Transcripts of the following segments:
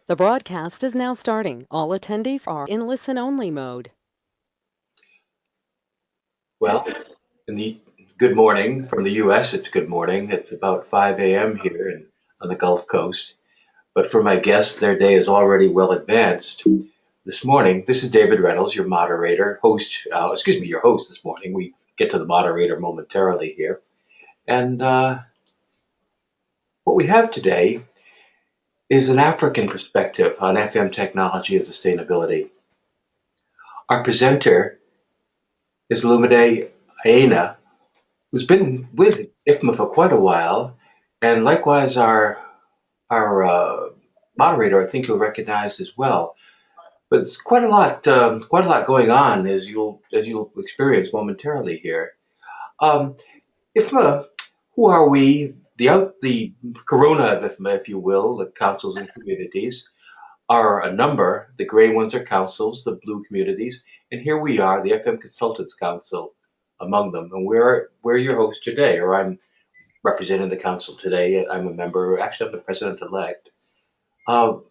The broadcast is now starting. All attendees are in listen-only mode. Well, good morning from the U.S. It's good morning. It's about 5 a.m. here on the Gulf Coast. But for my guests, their day is already well advanced. This morning, this is David Reynolds, your moderator, your host this morning. We get to the moderator momentarily here. And what we have today is an African perspective on FM technology and sustainability. Our presenter is Olumide Aina, who's been with IFMA for quite a while, and likewise our moderator, I think you'll recognize as well. But it's quite a lot going on as you'll experience momentarily here. IFMA, who are we? The Corona of IFMA, if you will, the councils and communities are a number. The gray ones are councils, the blue communities, and here we are, the FM Consultants Council among them. And we're your host today, or I'm representing the council today. I'm a member, actually I'm the president-elect. Our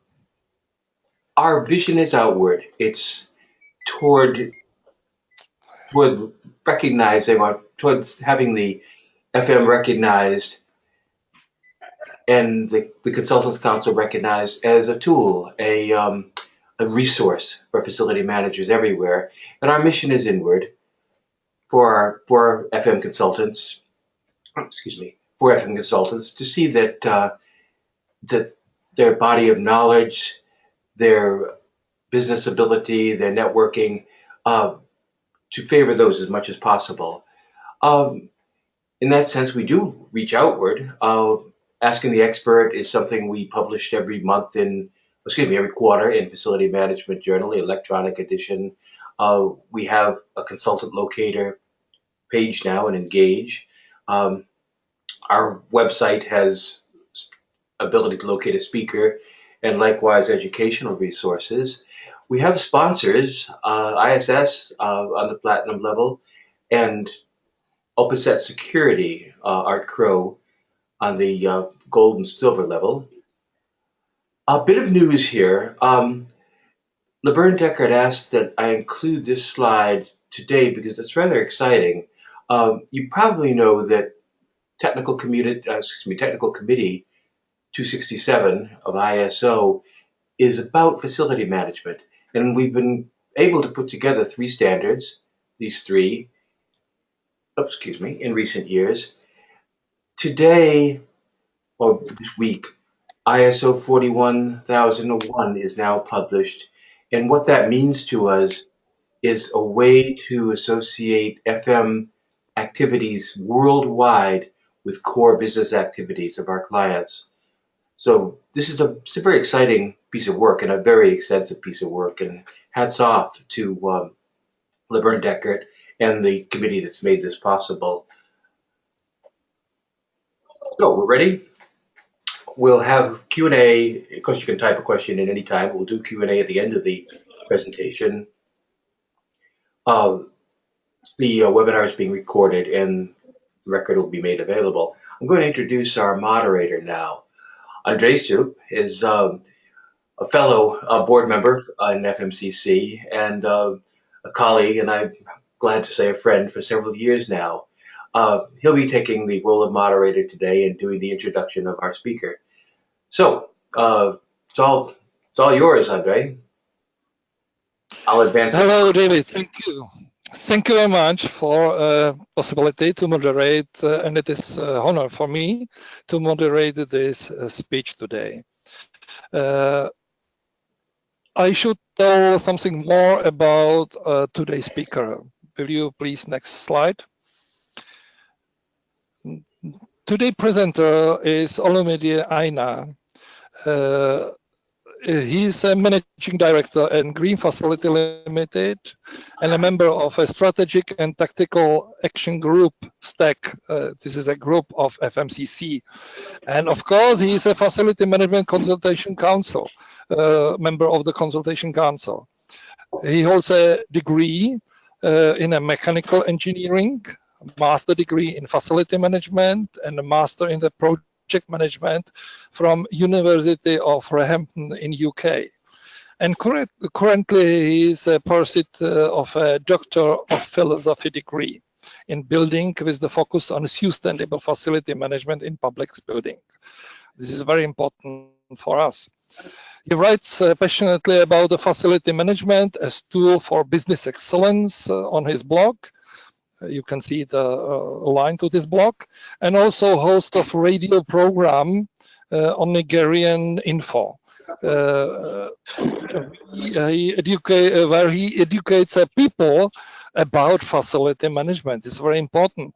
vision is outward. It's toward recognizing, or towards having the FM recognized and the Consultants Council recognized as a tool, a resource for facility managers everywhere. And our mission is inward for FM consultants, for FM consultants to see that that their body of knowledge, their business ability, their networking, to favor those as much as possible. In that sense, we do reach outward. Asking the Expert is something we published every quarter in Facility Management Journal, the electronic edition. We have a consultant locator page now and Engage. Our website has ability to locate a speaker and likewise educational resources. We have sponsors, ISS on the platinum level, and OpenSet Security, Art Crow, on the gold and silver level. A bit of news here. Laverne Deckard asked that I include this slide today because it's rather exciting. You probably know that Technical Committee 267 of ISO is about facility management. And we've been able to put together three standards, in recent years. Today, or this week, ISO 41001 is now published. And what that means to us is a way to associate FM activities worldwide with core business activities of our clients. So this is a very exciting piece of work and a very extensive piece of work. And hats off to Laverne Deckard and the committee that's made this possible. So we're ready. We'll have Q&A. Of course, you can type a question in any time. We'll do Q&A at the end of the presentation. The webinar is being recorded and the record will be made available. I'm going to introduce our moderator now. Ondrej Strup is a fellow board member in FMCC and a colleague, and I'm glad to say a friend for several years now. He'll be taking the role of moderator today and doing the introduction of our speaker. So it's all yours, Ondrej. I'll advance. Hello, David. Thank you. Thank you very much for the possibility to moderate, and it is an honor for me to moderate this speech today. I should tell something more about today's speaker. Will you please next slide? Today's presenter is Olumide Aina. He's a managing director at Green Facility Limited and a member of a strategic and tactical action group, STAC. This is a group of FMCC. And of course, he is a Facility Management Consultation Council, member of the Consultation Council. He holds a degree in a mechanical engineering, master degree in facility management, and a master in the project project management from University of Roehampton in UK. And currently he is a pursuit of a Doctor of Philosophy degree in building with the focus on sustainable facility management in public building. This is very important for us. He writes passionately about the facility management as tool for business excellence on his blog. You can see the line to this blog, and also host of radio program on Nigerian Info. Where he educates people about facility management. It's very important.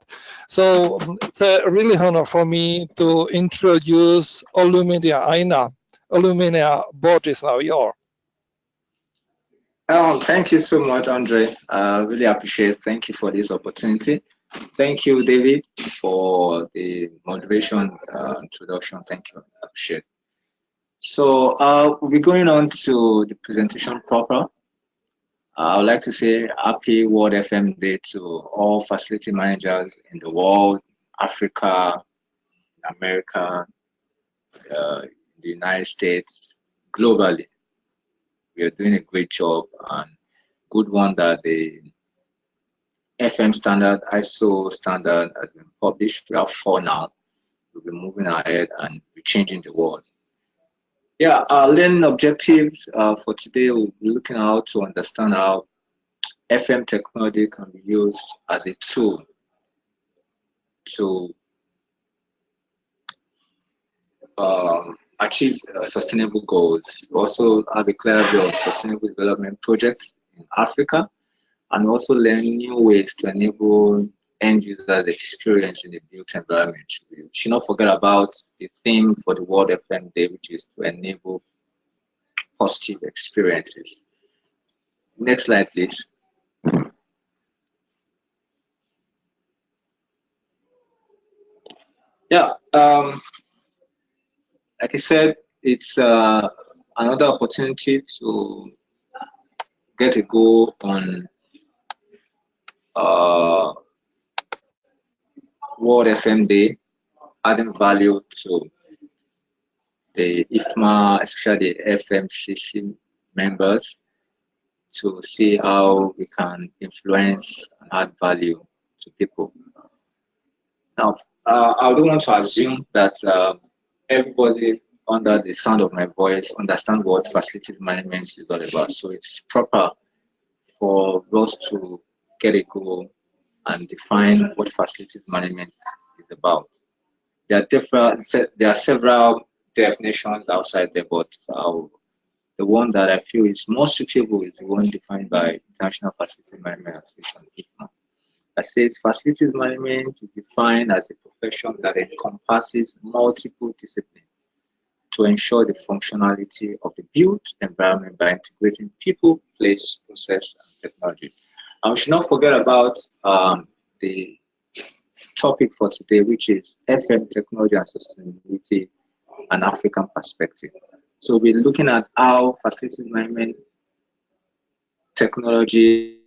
So it's a really honor for me to introduce Olumide Aina. Olumide, board is now yours. Thank you so much, Ondrej. Really appreciate it. Thank you for this opportunity. Thank you, David, for the moderation introduction. Thank you. I appreciate it. So we'll be going on to the presentation proper. I would like to say happy World FM Day to all facility managers in the world, Africa, America, the United States, globally. We are doing a great job, and good one that the FM standard, ISO standard has been published. We have 4 now. We'll be moving ahead and be changing the world. Yeah, our learning objectives for today, we'll be looking at how to understand how FM technology can be used as a tool to achieve sustainable goals. We also have a clear view of sustainable development projects in Africa, and also learn new ways to enable end users experience in the built environment. We should not forget about the theme for the World FM Day, which is to enable positive experiences. Next slide, please. Yeah, like I said, it's another opportunity to get a go on World FM Day, adding value to the IFMA, especially the FMCC members, to see how we can influence and add value to people. Now, I don't want to assume that everybody under the sound of my voice understand what facilities management is all about. So it's proper for us to get a go and define what facilities management is about. There are several definitions outside there, but the one that I feel is most suitable is the one defined by International Facilities Management Association, IFMA. That says facilities management is defined as a profession that encompasses multiple disciplines to ensure the functionality of the built environment by integrating people, place, process, and technology. And we should not forget about the topic for today, which is FM technology and sustainability, an African perspective. So we're looking at how facilities management technology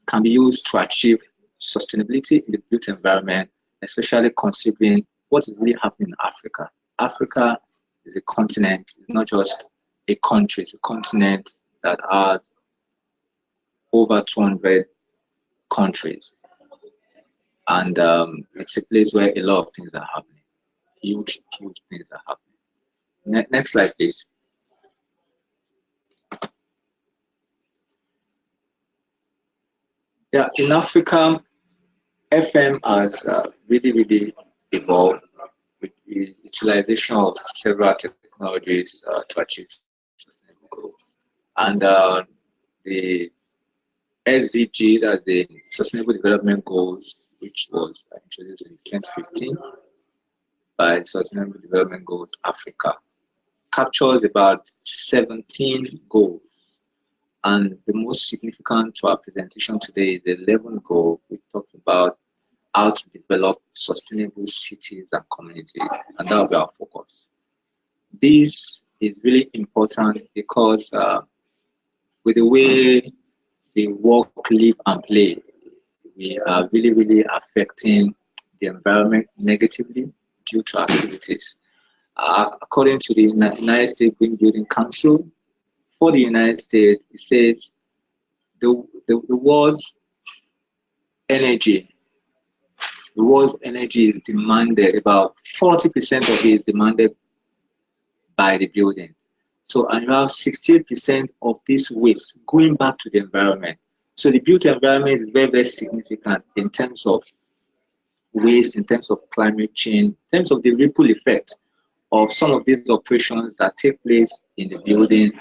can be used to achieve sustainability in the built environment, especially considering what is really happening in Africa. Africa is a continent, it's not just a country, it's a continent that has over 200 countries. And it's a place where a lot of things are happening. Huge things are happening. Next slide, please. Yeah, in Africa, FM has really evolved with the utilization of several technologies to achieve sustainable goals. And the SDG, that's the Sustainable Development Goals, which was introduced in 2015 by Sustainable Development Goals Africa, captures about 17 goals. And the most significant to our presentation today is the 11th goal, which talks about how to develop sustainable cities and communities, and that will be our focus. This is really important because with the way they work, live, and play, we are really affecting the environment negatively due to activities. According to the United States Green Building Council, for the United States, it says the world's energy is demanded, about 40% of it is demanded by the building. So, and you have 68% of this waste going back to the environment. So the built environment is very, very significant in terms of waste, in terms of climate change, in terms of the ripple effect of some of these operations that take place in the building,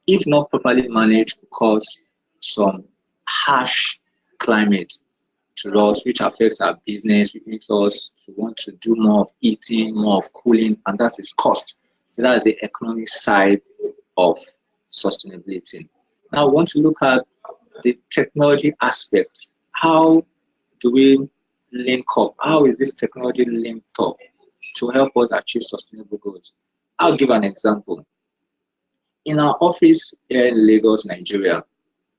if not properly managed, cause some harsh climate to us, which affects our business, which makes us to want to do more of eating, more of cooling, and that is cost. So that is the economic side of sustainability. Now, I want to look at the technology aspect. How do we link up? How is this technology linked up to help us achieve sustainable goals? I'll give an example. In our office here in Lagos, Nigeria,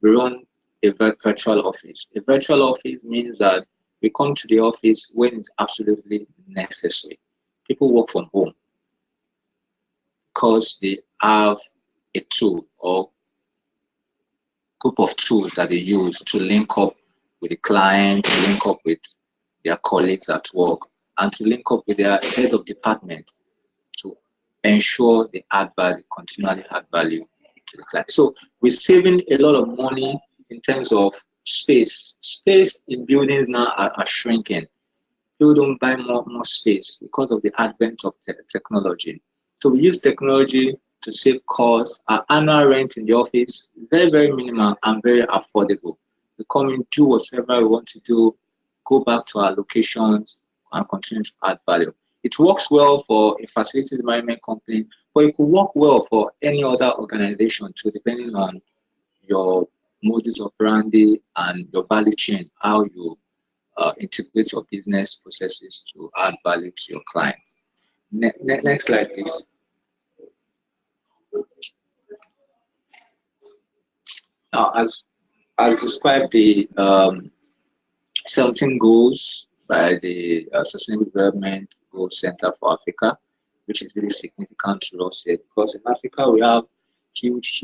we run a virtual office. A virtual office means that we come to the office when it's absolutely necessary. People work from home because they have a tool or group of tools that they use to link up with the client, to link up with their colleagues at work, and to link up with their head of department to ensure they add value, continually add value to the client. So we're saving a lot of money in terms of space. Space in buildings now are shrinking. People don't buy more space because of the advent of technology. So we use technology to save costs. Our annual rent in the office is very, very minimal and very affordable. We come in, do whatever we want to do, go back to our locations, and continue to add value. It works well for a facilities management company, but it could work well for any other organization too, depending on your modus operandi and your value chain, how you integrate your business processes to add value to your clients. Next slide, please. Now, as I'll describe the 17 goals by the Sustainable Development Goals Center for Africa, which is really significant to us here, because in Africa we have huge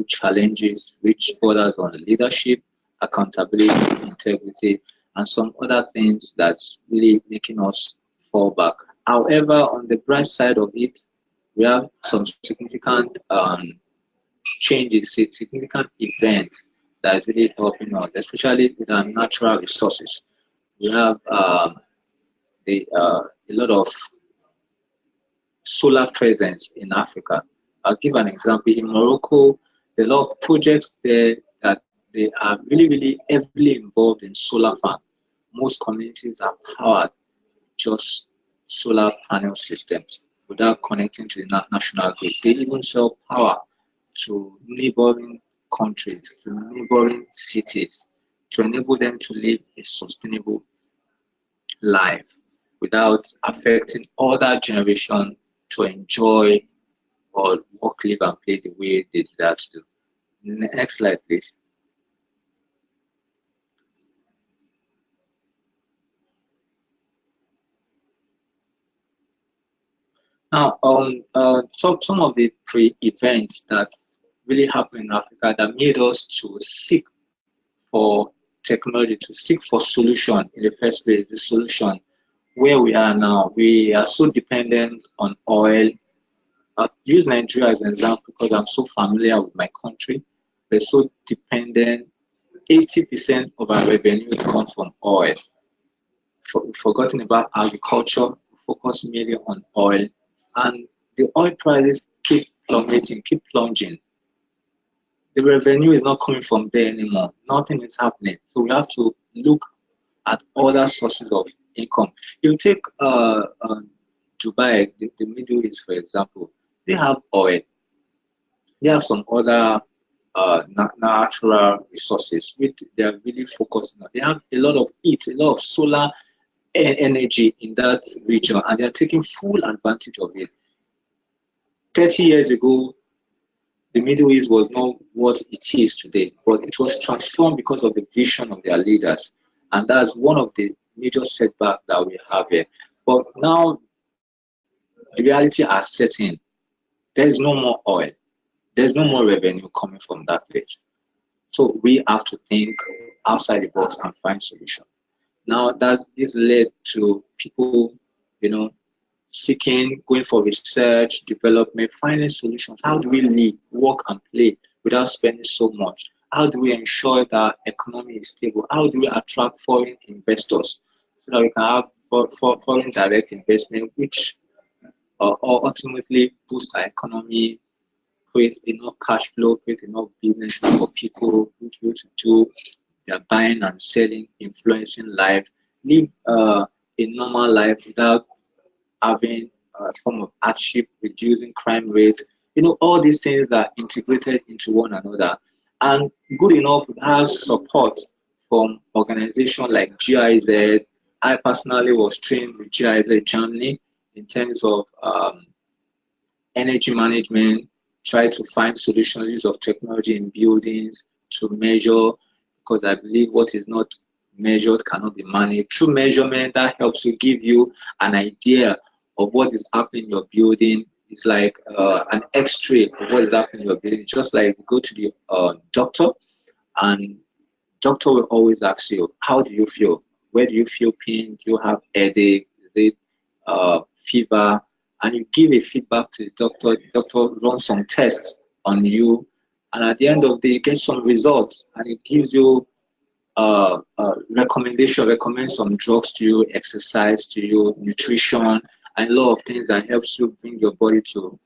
challenges which borders on leadership, accountability, integrity, and some other things that's really making us fall back. However, on the bright side of it, we have some significant changes, significant events that is really helping us, especially with our natural resources. We have a lot of solar presence in Africa. I'll give an example. In Morocco, there are a lot of projects there that they are really heavily involved in solar farms. Most communities are powered just solar panel systems without connecting to the national grid. They even sell power to neighboring countries, to neighboring cities, to enable them to live a sustainable life without affecting other generations to enjoy or work, live, and play the way they desire to do. Next slide, please. Now, some of the pre-events that really happened in Africa that made us to seek for technology, to seek for solution in the first place, the solution where we are now. We are so dependent on oil. I'll use Nigeria as an example because I'm so familiar with my country. We're so dependent. 80% of our revenue comes from oil. We've forgotten about agriculture. We focus mainly on oil. And the oil prices keep plummeting, keep plunging. The revenue is not coming from there anymore. Nothing is happening. So we have to look at other sources of income. You take Dubai, the Middle East, for example. They have oil. They have some other natural resources which they are really focusing on. They have a lot of heat, a lot of solar energy in that region, and they are taking full advantage of it. 30 years ago, the Middle East was not what it is today, but it was transformed because of the vision of their leaders. And that's one of the major setback that we have here. But now the reality are setting. There's no more oil. There's no more revenue coming from that place. So we have to think outside the box and find solutions. Now that this led to people, seeking, going for research, development, finding solutions. How do we live, work, and play without spending so much? How do we ensure that economy is stable? How do we attract foreign investors so that we can have foreign direct investment, which ultimately boost our economy, create enough cash flow, create enough business for people who to do their buying and selling, influencing life, live a normal life without having a form of hardship, reducing crime rates. All these things are integrated into one another. And good enough to have support from organizations like GIZ. I personally was trained with GIZ Germany in terms of energy management, try to find solutions of technology in buildings to measure, because I believe what is not measured cannot be managed. Through measurement, that helps to give you an idea of what is happening in your building. It's like an X-ray of what is happening in your building. Just like you go to the doctor, and doctor will always ask you, how do you feel? Where do you feel pain? Do you have headache? Is it fever? And you give a feedback to the doctor. The doctor runs some tests on you, and at the end of the day, you get some results, and it gives you recommend some drugs to you, exercise to you, nutrition, and a lot of things that helps you bring your body to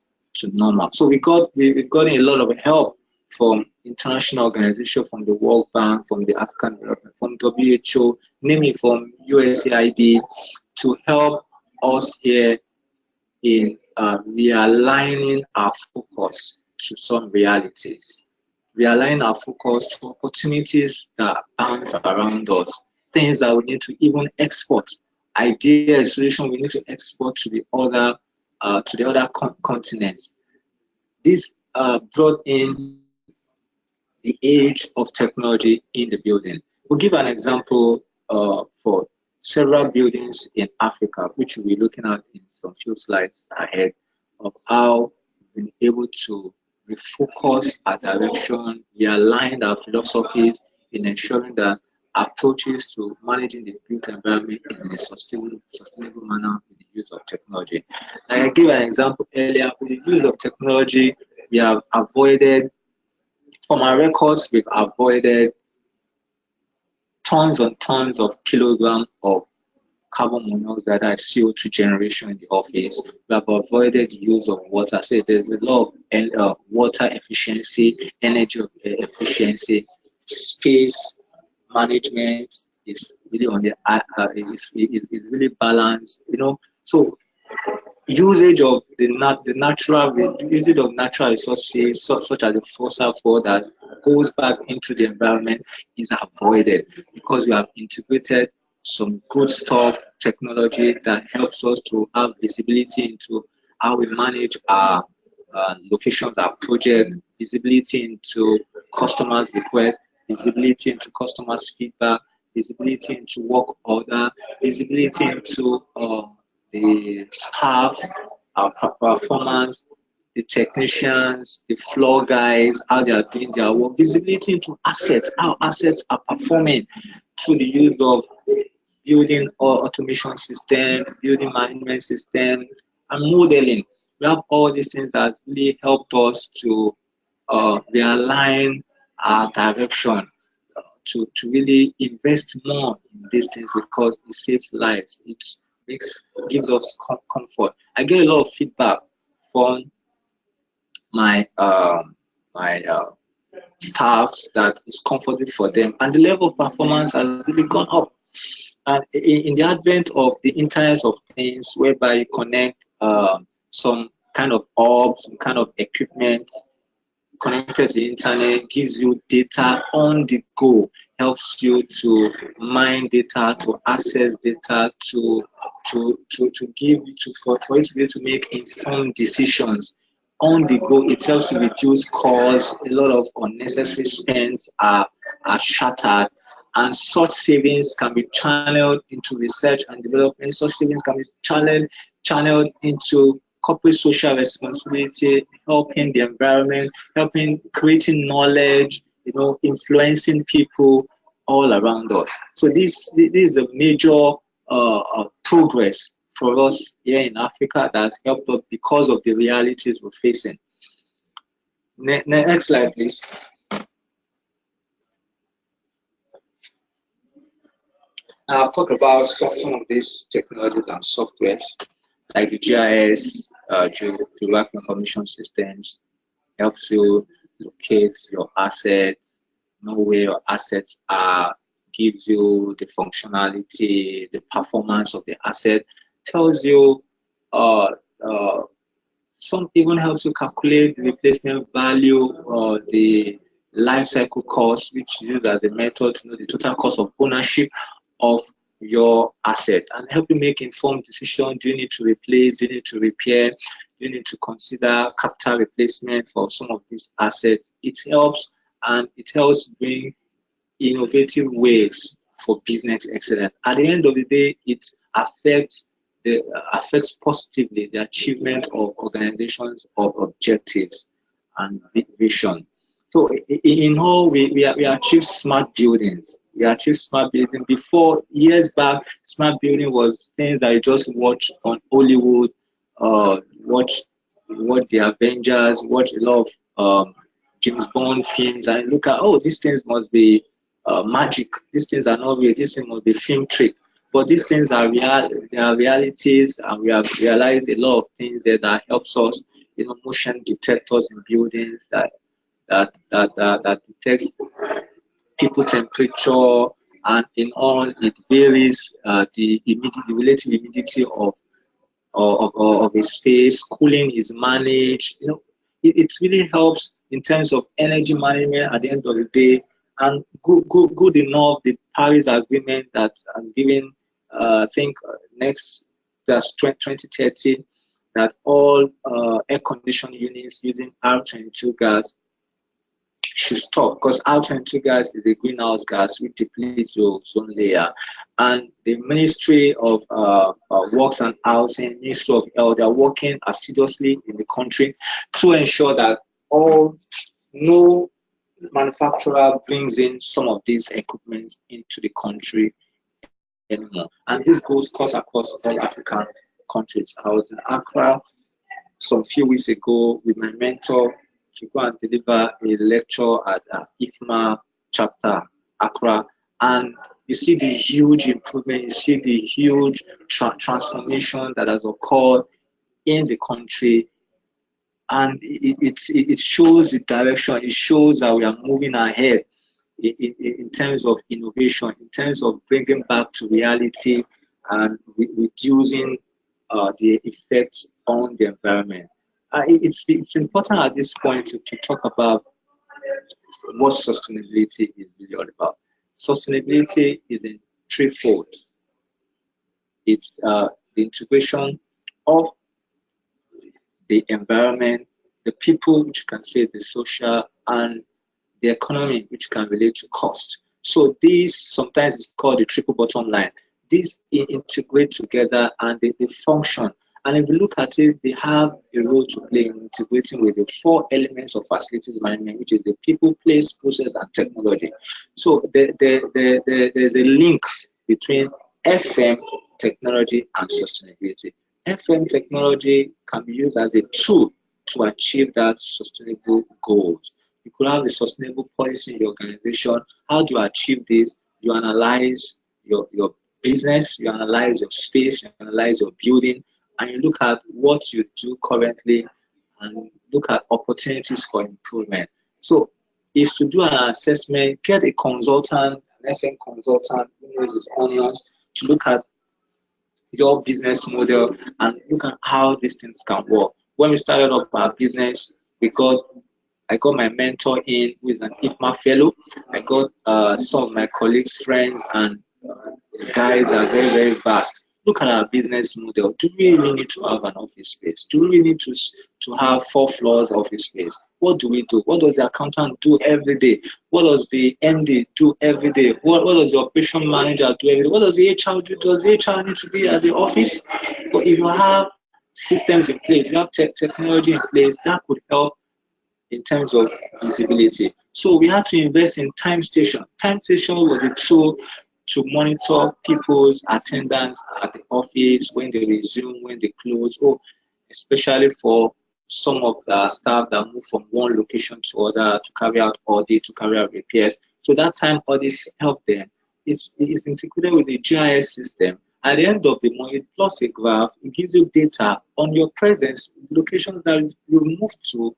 normal. So we've gotten a lot of help from international organizations, from the World Bank, from the African Development, from WHO, namely from USAID, to help us here in realigning our focus to some realities. Realign our focus to opportunities that bounce around us, things that we need to even export, ideas, solutions we need to export to the other continents. This brought in the age of technology in the building. We'll give an example for several buildings in Africa, which we'll be looking at in some few slides ahead, of how we've been able to refocus our direction, realign our philosophies in ensuring that approaches to managing the built environment in a sustainable manner with the use of technology. Like I gave an example earlier, with the use of technology, we have avoided, from our records, we've avoided tons and tons of kilograms of carbon monoxide, that is CO2 generation in the office. We have avoided the use of water. So there's a lot of water efficiency, energy efficiency, space management is really on the is really balanced. So usage of the natural resources such as the fossil fuel that goes back into the environment is avoided, because we have integrated some good stuff, technology that helps us to have visibility into how we manage our locations, our projects, visibility into customers' requests, visibility into customers' feedback, visibility into work order, visibility into the staff, our performance, the technicians, the floor guys, how they are doing their work, visibility into assets, how assets are performing through the use of building or automation system, building management system, and modeling. We have all these things that really helped us to realign our direction, to really invest more in these things, because it saves lives. It gives us comfort. I get a lot of feedback from my staffs that is comfortable for them, and the level of performance has really gone up. And in the advent of the Internet of Things, whereby you connect some kind of orb, some kind of equipment connected to the internet, gives you data on the go, helps you to mine data, to access data, for you to be able to make informed decisions on the go. It helps you reduce costs. A lot of unnecessary spends are shattered, and such savings can be channeled into research and development. Such savings can be channeled into corporate social responsibility, helping the environment, helping creating knowledge, influencing people all around us. So this is a major progress for us here in Africa that helped us because of the realities we're facing. Next slide, please. I've talked about some of these technologies and softwares, like the GIS, Geographic Information Systems, helps you locate your assets, know where your assets are, gives you the functionality, the performance of the asset, tells you, some even helps you calculate the replacement value or the life cycle cost, which is used as a method to know the total cost of ownership of your asset and help you make informed decisions. Do you need to replace? Do you need to repair? Do you need to consider capital replacement for some of these assets? It helps, and it helps bring innovative ways for business excellence. At the end of the day, it affects positively the achievement of organizations of objectives and vision. So in all, we achieve smart buildings. We achieve smart building. Before, years back, smart building was things that you just watch on Hollywood, watch the Avengers, watch a lot of James Bond films, and look at, oh, these things must be magic. These things are not real. These things must be film trick. But these things are real. They are realities, and we have realized a lot of things there that helps us. Motion detectors in buildings that detects people temperature, and in all it varies the relative humidity of a space. Cooling is managed. It really helps in terms of energy management at the end of the day. And good enough, the Paris Agreement that has given, I think that's 2030, that all air conditioning units using R22 gas should stop, because R22 gas is a greenhouse gas which depletes your ozone layer. And the Ministry of Works and Housing, Ministry of Health, they are working assiduously in the country to ensure that no manufacturer brings in some of these equipments into the country anymore. And this goes across all African countries. I was in Accra some few weeks ago with my mentor to go and deliver a lecture at IFMA chapter, Accra, and you see the huge improvement, you see the huge transformation that has occurred in the country, and it shows the direction. It shows that we are moving ahead in terms of innovation, in terms of bringing back to reality and reducing the effects on the environment. It's important at this point to talk about what sustainability is really all about. Sustainability is in threefold. It's the integration of the environment, the people, which you can say the social, and the economy, which can relate to cost. So these sometimes is called the triple bottom line. These integrate together and they function. And if you look at it, they have a role to play in integrating with the four elements of facilities management, which is the people, place, process, and technology. So there's a link between FM, technology, and sustainability. FM technology can be used as a tool to achieve that sustainable goals. You could have a sustainable policy in your organization. How do you achieve this? You analyze your business, you analyze your space, you analyze your building, and you look at what you do currently and look at opportunities for improvement. So is to do an assessment, get a consultant, an FM consultant who knows his onions, to look at your business model and look at how these things can work. When we started up our business, I got my mentor in, who is an IFMA fellow. I got some of my colleagues, friends, and guys are very, very vast. Look at our business model. Do we really need to have an office space? Do we need to have 4 floors office space? What do we do? What does the accountant do every day? What does the MD do every day? What does the operation manager do every day? What does the HR do? Does the HR need to be at the office? But if you have systems in place, you have technology in place, that could help in terms of visibility. So we had to invest in Time Station. Time Station was a tool to monitor people's attendance at the office, when they resume, when they close, or especially for some of the staff that move from one location to other to carry out audit, to carry out repairs. So that time audits help them. It's integrated with the GIS system. At the end of the month, it plots a graph. It gives you data on your presence, locations that you moved to,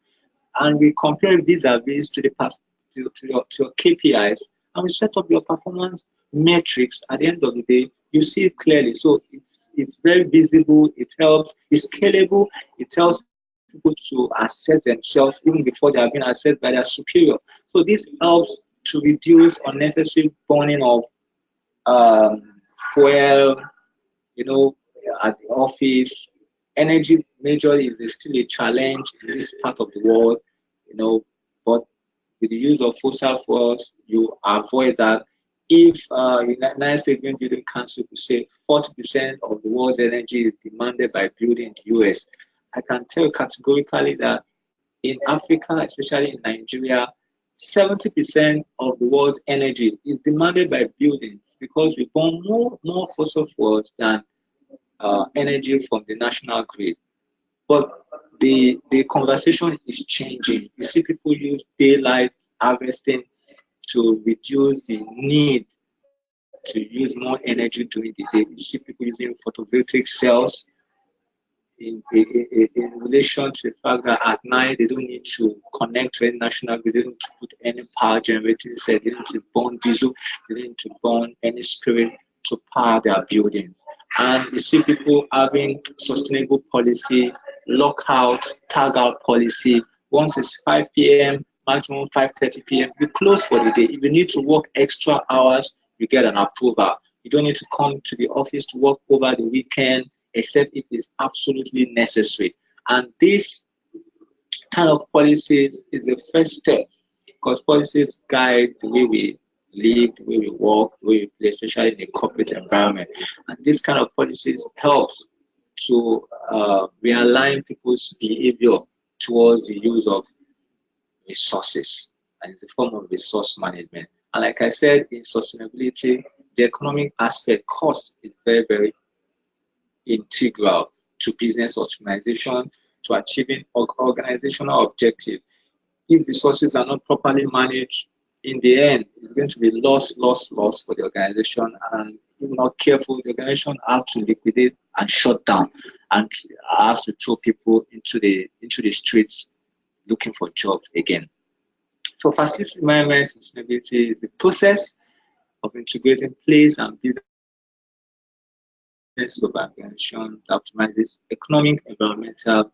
and we compare vis-a-vis to the past to your KPIs, and we set up your performance metrics. At the end of the day, you see it clearly. So it's very visible. It helps. It's scalable. It helps people to assess themselves even before they have been assessed by their superior. So this helps to reduce unnecessary burning of fuel, at the office. Energy majorly is still a challenge in this part of the world, but with the use of fossil fuels, you avoid that. If United States Green Building Council could say 40% of the world's energy is demanded by building in the US, I can tell you categorically that in Africa, especially in Nigeria, 70% of the world's energy is demanded by buildings because we burn more fossil fuels than energy from the national grid. But the conversation is changing. You see people use daylight harvesting to reduce the need to use more energy during the day. You see people using photovoltaic cells in relation to the fact that at night they don't need to connect to any national grid, they don't need to put any power generating set, they don't need to burn diesel, they don't need to burn any spirit to power their buildings. And you see people having sustainable policy, lockout, tag out policy. Once it's 5 p.m., maximum 5:30 p.m., you close for the day. If you need to work extra hours, you get an approval. You don't need to come to the office to work over the weekend, except if it's absolutely necessary. And this kind of policies is the first step, because policies guide the way we live, the way we work, the way we play, especially in a corporate environment. And this kind of policies helps to realign people's behavior towards the use of resources, and it's a form of resource management. And like I said, in sustainability, the economic aspect, cost, is very, very integral to business optimization, to achieving organizational objectives. If resources are not properly managed, in the end, it's going to be loss for the organization. And if not careful, the organization has to liquidate and shut down, and has to throw people into the streets looking for jobs again. So facility management sustainability is the process of integrating place and business of organization that optimizes economic, environmental,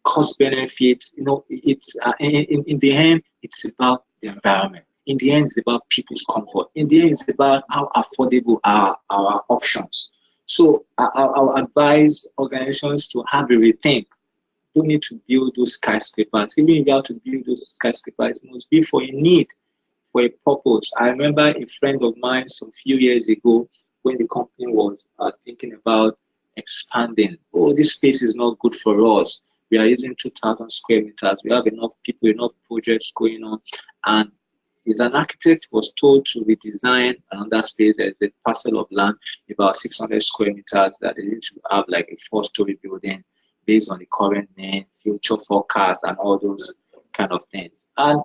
cost benefits. It's in the end, it's about the environment. In the end, it's about people's comfort. In the end, it's about how affordable are our options. So I'll advise organizations to have a rethink. You don't need to build those skyscrapers. Even if you have to build those skyscrapers, it must be for a need, for a purpose. I remember a friend of mine some few years ago, when the company was thinking about expanding. Oh, this space is not good for us. We are using 2,000 square meters. We have enough people, enough projects going on. And as an architect was told to redesign another space. There's a parcel of land, about 600 square meters, that they need to have like a 4-story building based on the current need, future forecast, and all those kind of things. And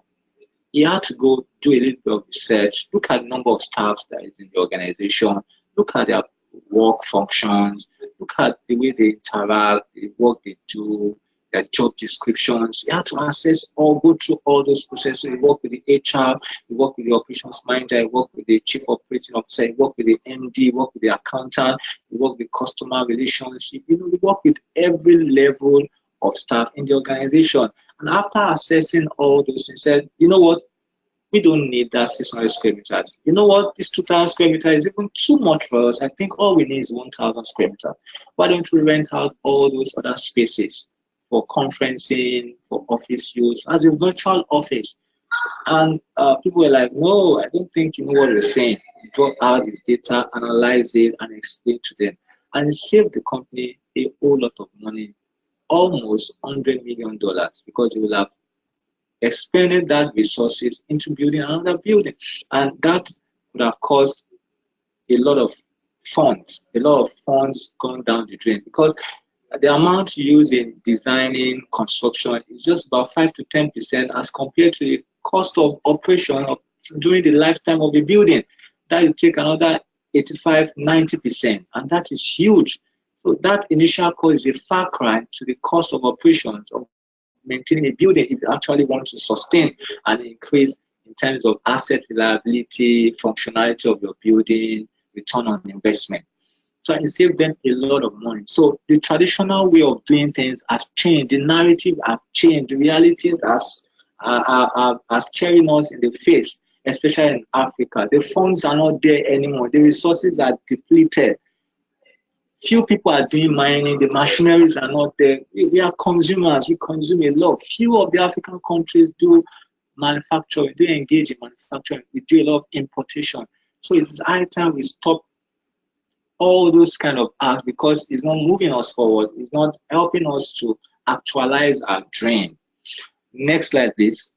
he had to go do a little bit of research, look at the number of staff that is in the organization, look at their work functions, look at the way they interact, the work they do, their job descriptions. You have to go through all those processes. You work with the HR, you work with the operations manager, you work with the chief operating officer, you work with the MD, you work with the accountant, you work with customer relationship. You work with every level of staff in the organization. And after assessing all those things, said, you know what? We don't need that 600 square meters. You know what? This 2,000 square meters is even too much for us. I think all we need is 1,000 square meters. Why don't we rent out all those other spaces? for conferencing, for office use, as a virtual office. And people were like, no, I don't think you know what you're saying. Draw out his data, analyze it, and explain to them. And it saved the company a whole lot of money, almost $100 million, because they will have expended that resources into building another building. And that would have caused a lot of funds going down the drain, because the amount used in designing construction is just about 5 to 10% as compared to the cost of operation during the lifetime of the building. That will take another 85, 90%, and that is huge. So that initial cost is a far cry to the cost of operations of maintaining a building if you actually want to sustain and increase in terms of asset reliability, functionality of your building, return on investment. So it saved them a lot of money. So the traditional way of doing things has changed. The narrative has changed. The realities are staring us in the face, especially in Africa. The funds are not there anymore. The resources are depleted. Few people are doing mining. The machineries are not there. We are consumers. We consume a lot. Few of the African countries do manufacturing. They engage in manufacturing. We do a lot of importation. So it's high time we stop all those kind of acts, because it's not moving us forward. It's not helping us to actualize our dream. Next slide, please.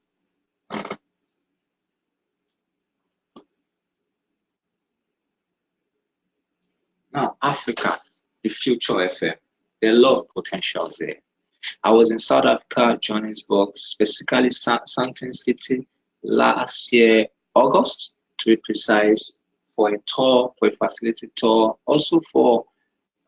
Now, Africa, the future FM. There's a lot of potential there. I was in South Africa, Johannesburg, specifically Sandton City, last year, August, to be precise, for a tour, for a facility tour, also for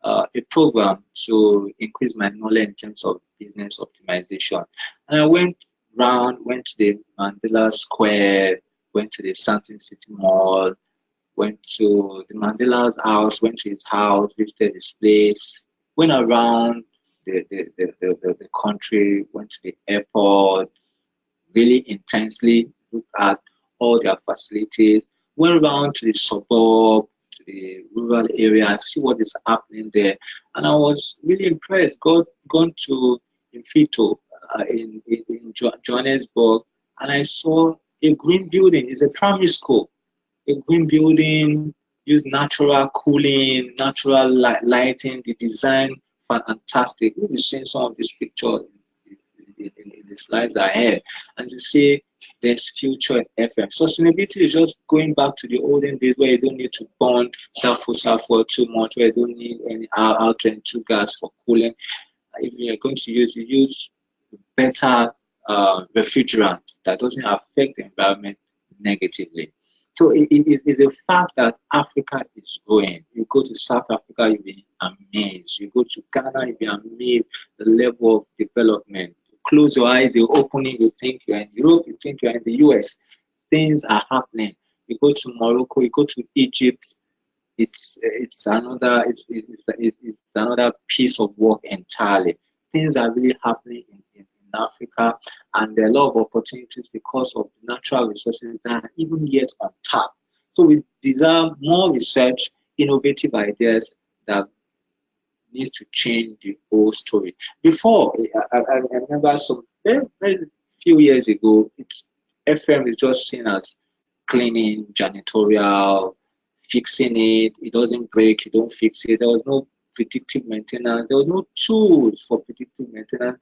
a program to increase my knowledge in terms of business optimization. And I went to the Mandela Square, went to the Sandton City Mall, went to the Mandela's house, went to his house, visited his place, went around the country, went to the airport, really intensely looked at all their facilities, went around to the suburb, to the rural area, see what is happening there. And I was really impressed. Gone to Infito in Johannesburg, and I saw a green building. It's a primary school. A green building, use natural cooling, natural lighting. The design fantastic. We'll be seeing some of these pictures in the slides ahead, and you see there's future in FM. Sustainability is just going back to the olden days where you don't need to burn that fossil fuel too much, where you don't need any R22 gas for cooling. If you're going to use better refrigerant that doesn't affect the environment negatively. So it's a fact that Africa is growing. You go to South Africa, you'll be amazed. You go to Ghana, you'll be amazed the level of development. You close your eyes, you open it, you think you're in Europe, you think you're in the US. Things are happening. You go to Morocco, you go to Egypt, it's another piece of work entirely. Things are really happening in Africa, and there are a lot of opportunities because of natural resources that are even yet untapped. So we deserve more research, innovative ideas that needs to change the whole story. Before, I remember some very, very few years ago, FM is just seen as cleaning, janitorial, fixing it. It doesn't break, you don't fix it. There was no predictive maintenance. There was no tools for predictive maintenance.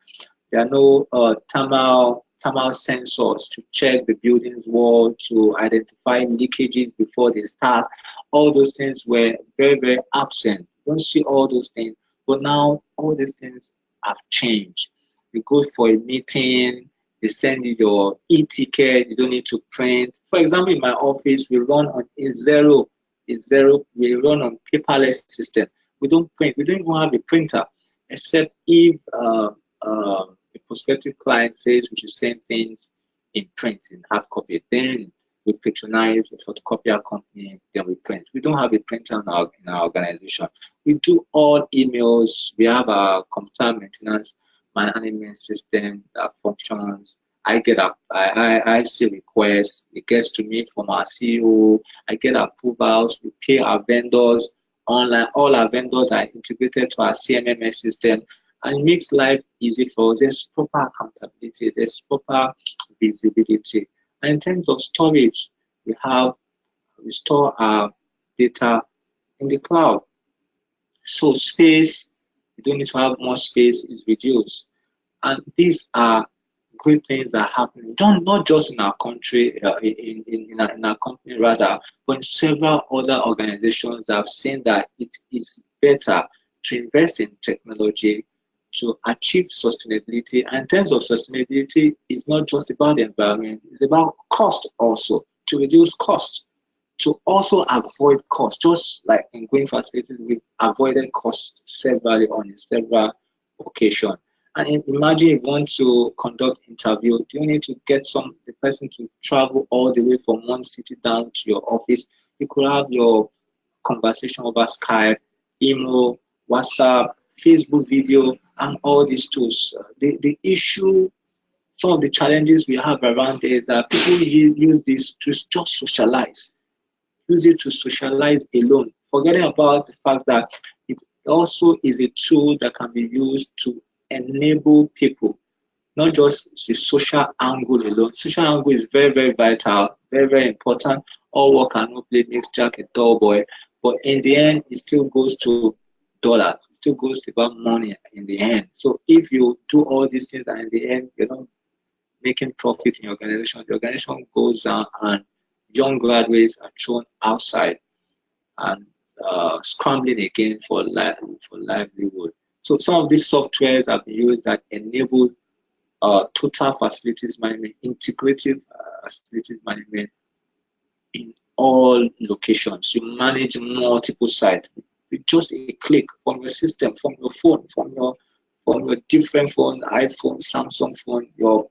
There are no thermal sensors to check the building's wall, to identify leakages before they start. All those things were very, very absent. You don't see all those things. But now all these things have changed. You go for a meeting, they send you your e-ticket, you don't need to print. For example, in my office, we run on we run on paperless system. We don't print, we don't even have a printer, except if a prospective client says we should send things in print, in hard copy. Then we patronize a photocopier company, then we print. We don't have a printer in our organization. We do all emails. We have a computer maintenance management system that functions. I see requests. It gets to me from our CEO. I get approvals. We pay our vendors online. All our vendors are integrated to our CMMS system. and it makes life easy for us. There's proper accountability, there's proper visibility. And in terms of storage, we store our data in the cloud. So space, you don't need to have more space, is reduced. And these are great things that are happening, not just in our country, in our company rather, but in several other organizations that have seen that it is better to invest in technology to achieve sustainability. And in terms of sustainability, it's not just about the environment, it's about cost also, to reduce costs, to also avoid costs. Just like in green facilities, we've avoided costs severally on several occasions. And imagine if you want to conduct interview, do you need to get the person to travel all the way from one city down to your office? You could have your conversation over Skype, email, WhatsApp, Facebook video, and all these tools. The issue, some of the challenges we have around there is that people use this to just socialize. Use it to socialize alone, forgetting about the fact that it also is a tool that can be used to enable people, not just the social angle alone. Social angle is very, very vital, very, very important. All work and no play makes Jack a dull boy. But in the end, it still goes to dollars. It still goes to about money in the end. So if you do all these things and in the end, you're not making profit in your organization, the organization goes down and young graduates are thrown outside and scrambling again for livelihood. So some of these softwares have been used that enable total facilities management, integrative facilities management in all locations. You manage multiple sites with just a click from your system, from your phone, from your different phone, iPhone, Samsung phone, your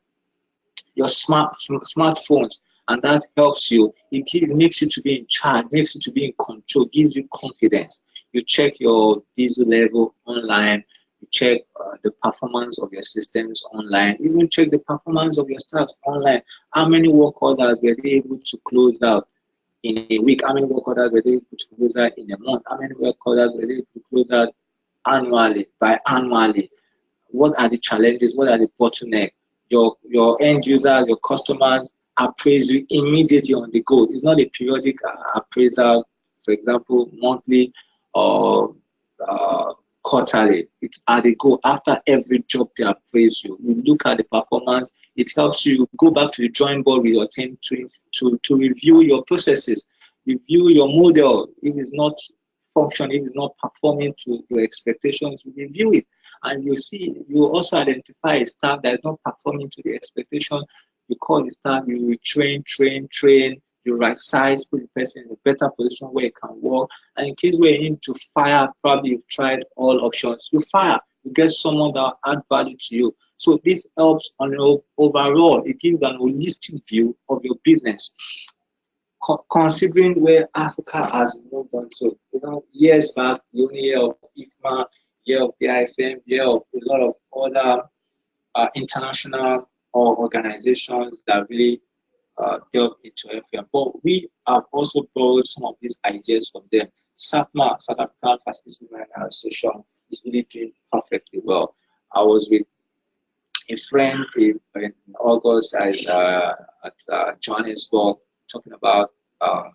smartphones, and that helps you. It makes you to be in charge, makes you to be in control, gives you confidence. You check your diesel level online, you check the performance of your systems online, even check the performance of your staff online. How many work orders were they able to close out in a week? How many work orders were they able to close out in a month? How many work orders were they able to close out biannually? What are the challenges? What are the bottlenecks? Your end users, your customers appraise you immediately on the go. It's not a periodic appraisal, for example, monthly or quarterly. It's at the go. After every job they appraise you. You look at the performance. It helps you go back to the drawing board with your team to review your processes, review your model. If it's not functioning, if it's not performing to your expectations, you review it. And you also identify a staff that is not performing to the expectation. You call the staff, you train, you right size, put the person in a better position where it can work. And in case where you need to fire, probably you've tried all options, you fire, you get someone that will add value to you. So this helps on overall, it gives an holistic view of your business. Considering where Africa has moved on to, years back, the only year of IFMA, year of the IFM, year of a lot of other international organizations that really delve into FM. But we have also borrowed some of these ideas from them. SAFMA, South African Facilities Management Association, is really doing perfectly well. I was with a friend in August at Johannesburg talking about how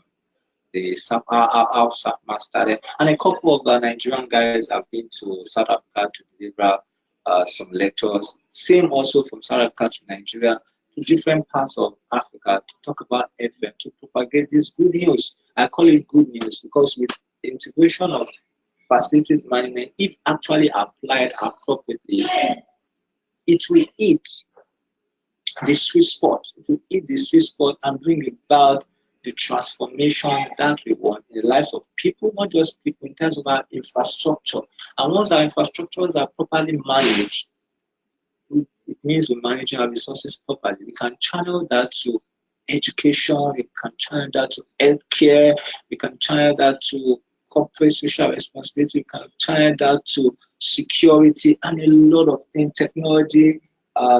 SAFMA started, and a couple of Nigerian guys have been to South Africa to deliver some lectures. Same also from South Africa to Nigeria, to different parts of Africa to talk about FM, to propagate this good news. I call it good news because with the integration of facilities management, if actually applied appropriately, it will eat the sweet spot. It will eat the sweet spot and bring about the transformation that we want in the lives of people, not just people, in terms of our infrastructure. And once our infrastructures are properly managed, it means we're managing our resources properly. We can channel that to education, we can channel that to healthcare, we can channel that to corporate social responsibility, we can channel that to security and a lot of things, technology,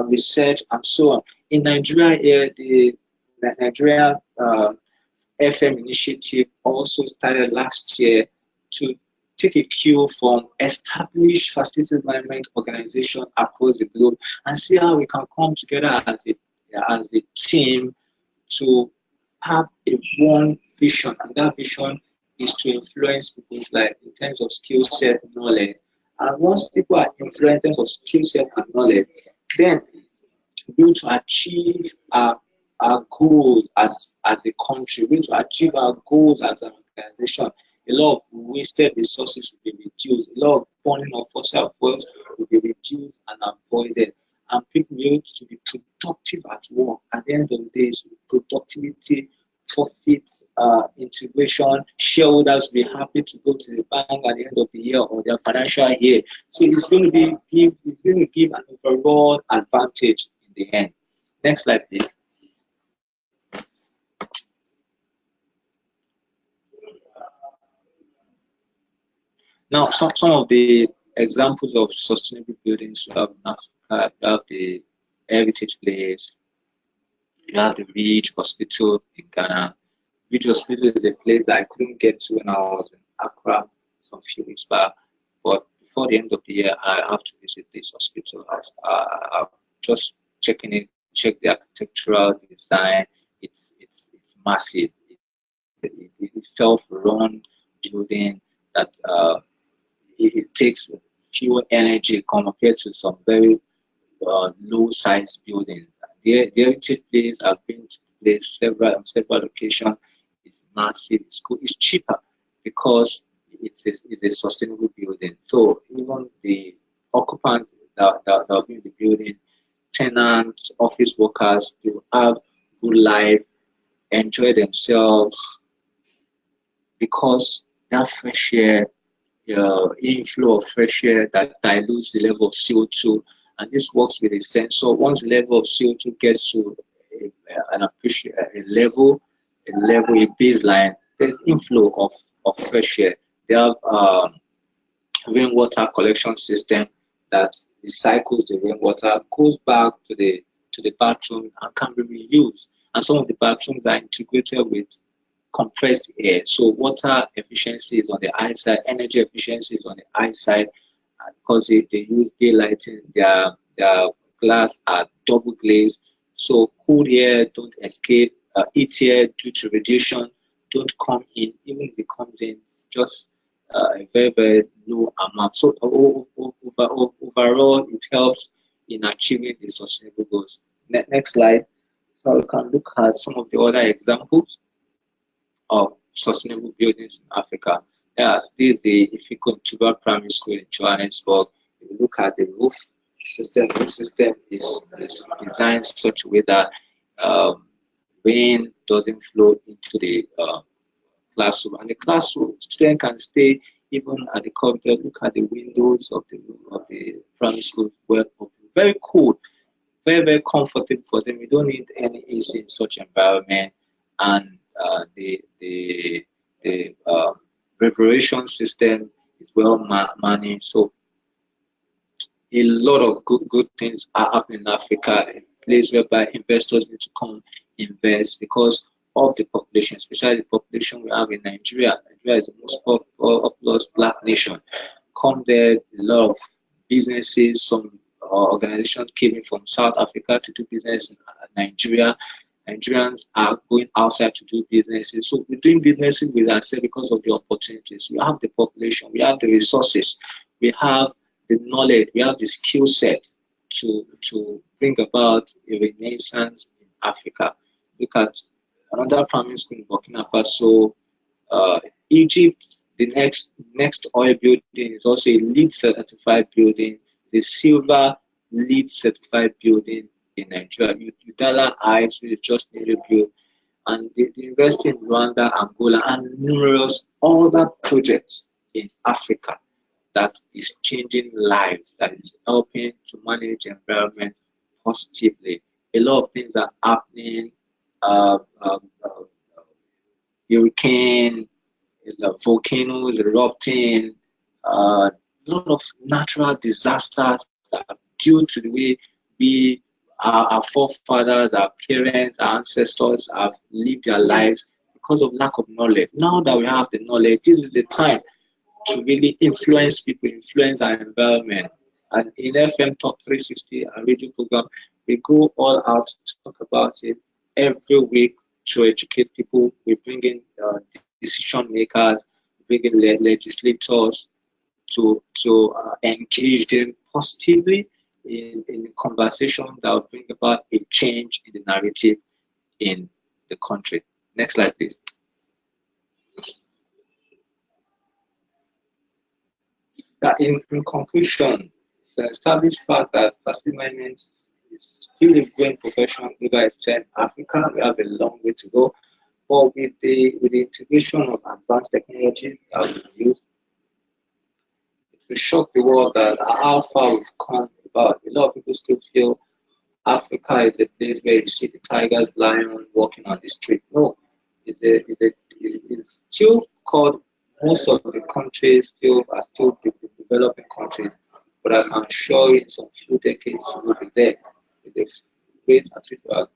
research, and so on. In Nigeria here, the Nigeria FM initiative also started last year to take a cue from established facility management organization across the globe and see how we can come together as a team to have a one vision, and that vision is to influence people's life in terms of skill set, knowledge. And once people are influenced in terms of skill set and knowledge, then we need to achieve our goals as a country. We need to achieve our goals as an organization. A lot of wasted resources will be reduced. A lot of burning of fossil fuels will be reduced and avoided. And people will be able to be productive at work. At the end of the day, productivity, profit, integration, shareholders will be happy to go to the bank at the end of the year or their financial year. So it's going to give an overall advantage in the end. Next slide, please. Now, some of the examples of sustainable buildings you have in Africa, you have the Heritage Place, you have the Ridge Hospital in Ghana. Ridge Hospital is a place that I couldn't get to when I was in Accra some few weeks back, but before the end of the year, I have to visit this hospital. I'm just check the architectural design. It's massive. It's self-run building that it takes fewer energy compared to some very low-size buildings. The Heritage Place, I've been to the place several locations. It's massive. It's cool. It's cheaper because it's a sustainable building. So even the occupants that will be in the building, tenants, office workers, they will have good life, enjoy themselves, because that fresh air, inflow of fresh air that dilutes the level of CO2, and this works with a sensor. Once the level of CO2 gets to a baseline, there's inflow of fresh air. They have rainwater collection system that recycles the rainwater, goes back to the bathroom and can be reused. And some of the bathrooms are integrated with compressed air. So water efficiency is on the high side, energy efficiency is on the high side, because they use daylighting. Their glass are double glazed, so cool air don't escape. Heat air due to radiation don't come in. Even if it comes in, just a very, very low amount. So overall, it helps in achieving the sustainable goals. Next slide. So we can look at some of the other examples of sustainable buildings in Africa. Yeah, this is the Ifiko Primary School in Johannesburg. If you look at the roof system, the system is designed in such a way that rain doesn't flow into the classroom, and the classroom student can stay even at the corridor. Look at the windows of the primary school, where very cool, very, very comfortable for them. You don't need any AC in such environment, and the preparation system is well managed. So a lot of good things are happening in Africa, a place whereby investors need to come invest because of the population, especially the population we have in Nigeria. Nigeria is the most populous black nation. Come there, a lot of businesses, some organizations came in from South Africa to do business in Nigeria. Nigerians are going outside to do businesses. So we're doing businesses with ourselves because of the opportunities. We have the population, we have the resources, we have the knowledge, we have the skill set to bring about a renaissance in Africa. Look at another primary school in Burkina Faso, Egypt. The next oil building is also a LEED certified building, the silver LEED certified building in Nigeria. Udala Heights, which is just newly built, and the university in Rwanda, Angola, and numerous other projects in Africa that is changing lives, that is helping to manage the environment positively. A lot of things are happening. Hurricane, volcanoes erupting, a lot of natural disasters that are due to the way our forefathers, our parents, our ancestors have lived their lives because of lack of knowledge. Now that we have the knowledge, this is the time to really influence people, influence our environment. And in FM Talk 360, our radio program, we go all out to talk about it every week to educate people. We bring in decision makers, bring in legislators to engage them positively in a conversation that will bring about a change in the narrative in the country. Next slide, please. In conclusion, the established fact that facility management is still a growing profession over Africa. We have a long way to go, but with the integration of advanced technology that we use, it will shock the world that how far we've come. About a lot of people still feel Africa is a place where you see the tigers, lions walking on the street. No, it's still called. Most of the countries are still developing countries, but I can assure you in some few decades we'll be there. With the rate at which we are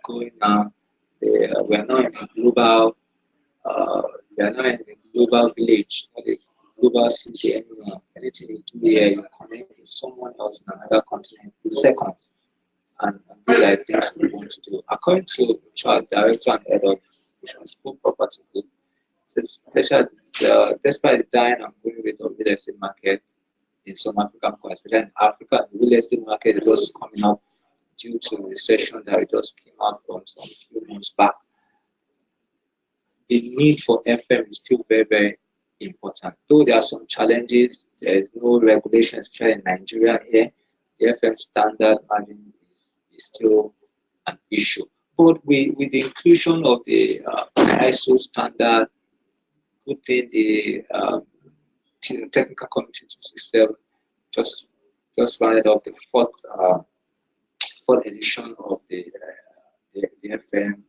going now, we are now in a global, we are now in a global village, not a global city anymore. Anything you do here, you connect with someone else in another continent in seconds, and these are things we want to do. According to Charles, Director and Head of School Property Group, especially despite the dying and growing rate of real estate market in some African countries, especially in Africa, the real estate market is just coming up due to the recession that it just came out from some few months back. The need for FM is still very, very important. Though there are some challenges, there is no regulation, especially in Nigeria here. The FM standard margin is still an issue. But with the inclusion of the ISO standard, putting the technical committee 267 just rounded up the fourth edition of the FM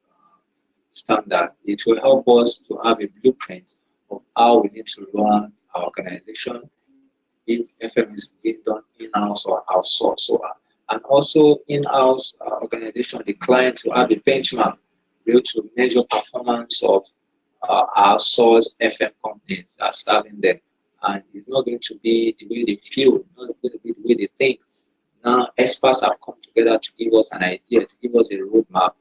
standard. It will help us to have a blueprint of how we need to run our organization, if FM is being done in-house or outsourced. And also in-house organization, the client will have a benchmark to measure performance of our source FM companies that are serving them. And it's not going to be the way they feel, not going to be the way they think. Now, experts have come together to give us an idea, to give us a roadmap.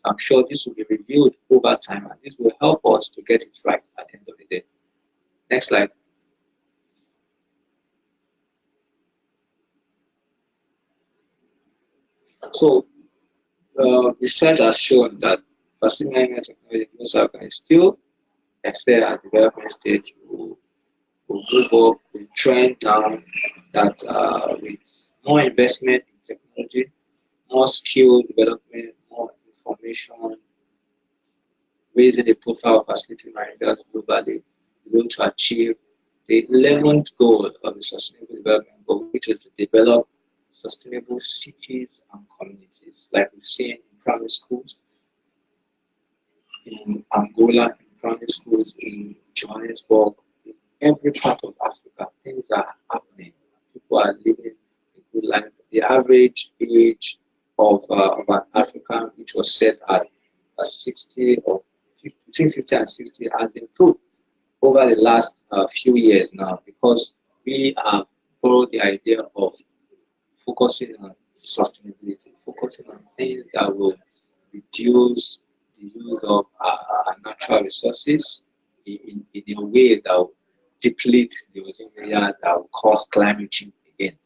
I'm sure this will be reviewed over time, and this will help us to get it right at the end of the day. Next slide. So, the slide has shown that facility management technology is still excel at the development stage. Will move up, will trend down, that with more investment in technology, more skill development, more information, raising the profile of facility managers globally, we will to achieve the 11th goal of the Sustainable Development Goal, which is to develop sustainable cities and communities, like we've seen in primary schools, in Angola, in primary schools, in Johannesburg, in every part of Africa. Things are happening. People are living a good life. The average age of an African, which was set at 60 or between 50 and 60, has improved over the last few years now, because we have borrowed the idea of focusing on sustainability, focusing on things that will reduce the use of our natural resources in a way that will deplete the ozone layer, that will cause climate change again.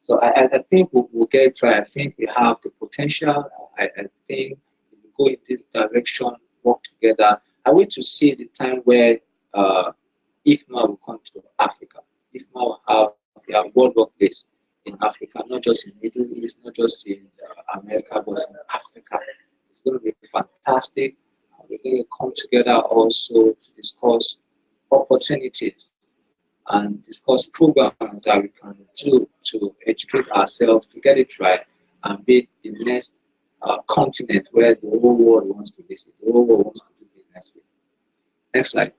So I think we'll get it right. I think we have the potential. I think if we go in this direction, work together. I wait to see the time where IFMA will come to Africa. IFMA will have their world workplace in Africa, not just in the Middle East, not just in America, but in Africa. It's going to be fantastic. We're going to come together also to discuss opportunities and discuss programs that we can do to educate ourselves, to get it right, and be the next continent where the whole world wants to visit, the whole world wants to do business with. Next slide.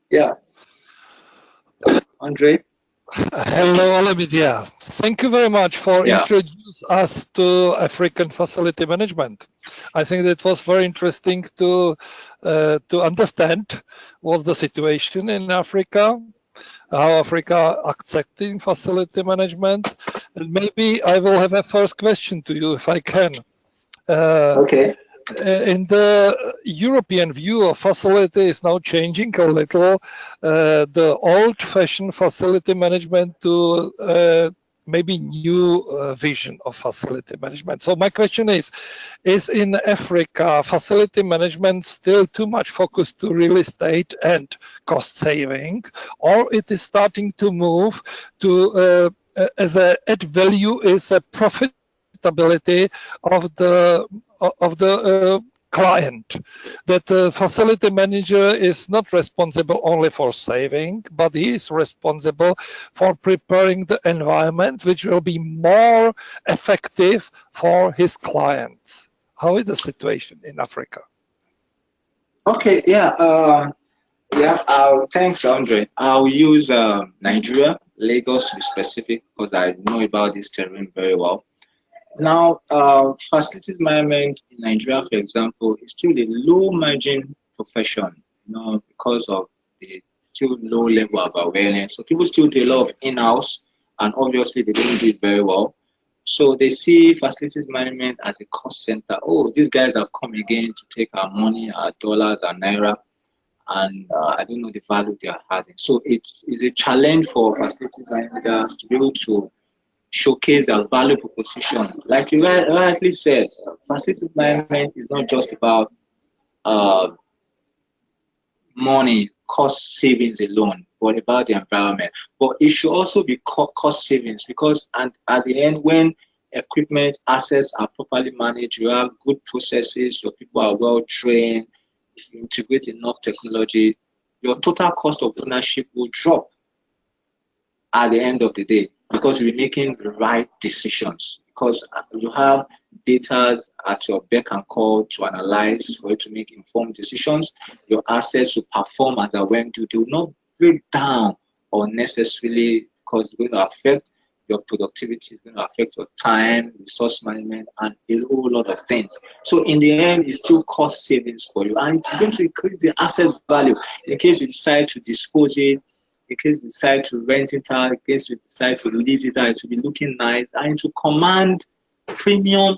Yeah. Ondrej? Hello, Olumide. Thank you very much for Yeah. introducing us to African facility management. I think it was very interesting to understand what's the situation in Africa, how Africa accepting facility management, and maybe I will have a first question to you if I can. Okay. In the European view of facility is now changing a little. The old-fashioned facility management to maybe new vision of facility management. So my question is in Africa facility management still too much focused to real estate and cost saving, or it is starting to move to as a add value is a profitability of the client, that the facility manager is not responsible only for saving, but he is responsible for preparing the environment which will be more effective for his clients. How is the situation in Africa? Okay. Yeah. Thanks, Ondrej. I'll use Nigeria, Lagos to be specific, because I know about this terrain very well. Now, facilities management in Nigeria, for example, is still a low margin profession, because of the still low level of awareness. So people still do a lot of in-house, and obviously they don't do it very well. So they see facilities management as a cost center. Oh, these guys have come again to take our money, our dollars, our naira, and I don't know the value they are having. So it's a challenge for facilities managers to be able to showcase their value proposition. Like you rightly said, facility management is not just about uh, money, cost savings alone, but about the environment. But it should also be cost savings, because at the end, when equipment assets are properly managed, you have good processes, your people are well trained, you integrate enough technology, your total cost of ownership will drop at the end of the day, because you're making the right decisions, because you have data at your beck and call to analyze, for you to make informed decisions. Your assets will perform as a when do. They will not break down unnecessarily, because it's going to affect your productivity, it's going to affect your time, resource management, and a whole lot of things. So in the end, it's still cost savings for you, and it's going to increase the asset value in case you decide to dispose it, in case you decide to rent it out, in case you decide to lease it out, it will be looking nice, and to command premium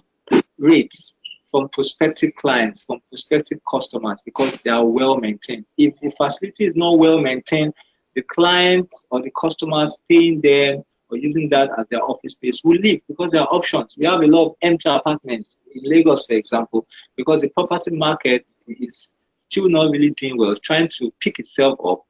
rates from prospective clients, from prospective customers, because they are well maintained. If the facility is not well maintained, the client or the customers staying there or using that as their office space will leave, because there are options. We have a lot of empty apartments in Lagos, for example, because the property market is still not really doing well, trying to pick itself up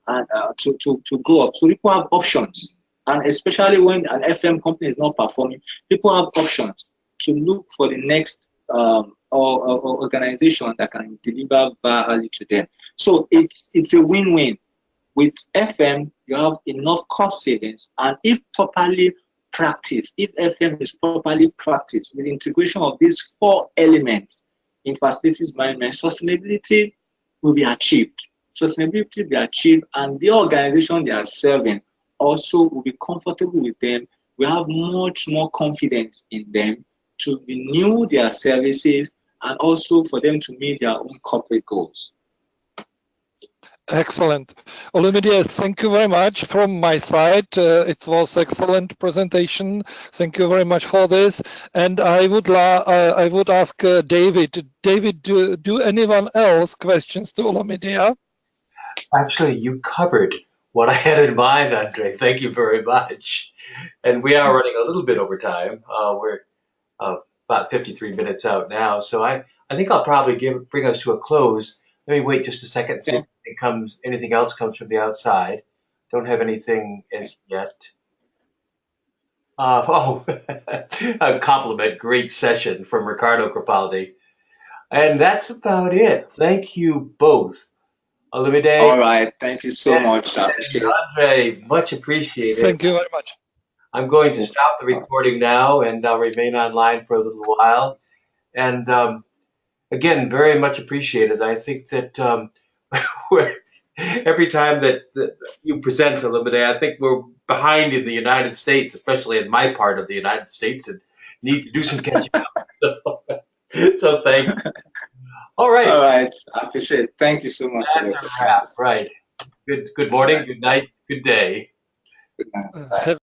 and to go up. So people have options, and especially when an FM company is not performing, people have options to look for the next or organization that can deliver value to them. So it's a win-win. With FM, you have enough cost savings, and if properly practiced, if FM is properly practiced with integration of these 4 elements in facilities management, sustainability will be achieved. Sustainability will be achieved, and the organization they are serving also will be comfortable with them. We have much more confidence in them to renew their services, and also for them to meet their own corporate goals. Excellent. Olumide, thank you very much from my side. It was excellent presentation. Thank you very much for this. And I would ask David. David, do anyone else questions to Olumide? Actually, you covered what I had in mind, Ondrej. Thank you very much. And we are running a little bit over time. We're about 53 minutes out now. So I think I'll probably bring us to a close. Let me wait just a second and see if anything else comes from the outside. Don't have anything as yet. A compliment. Great session from Ricardo Crepaldi. And that's about it. Thank you both. Olumide. All right. Thank you so much. Ondrej, much appreciated. Thank you very much. I'm going to stop the recording now, and I'll remain online for a little while. And again, very much appreciated. I think that every time that you present, Olumide, I think we're behind in the United States, especially in my part of the United States, and need to do some catching up. So thank you. All right. All right. I appreciate it. Thank you so much for the That's a opportunity. wrap. Right. Good morning, good night, good day. Good night. Have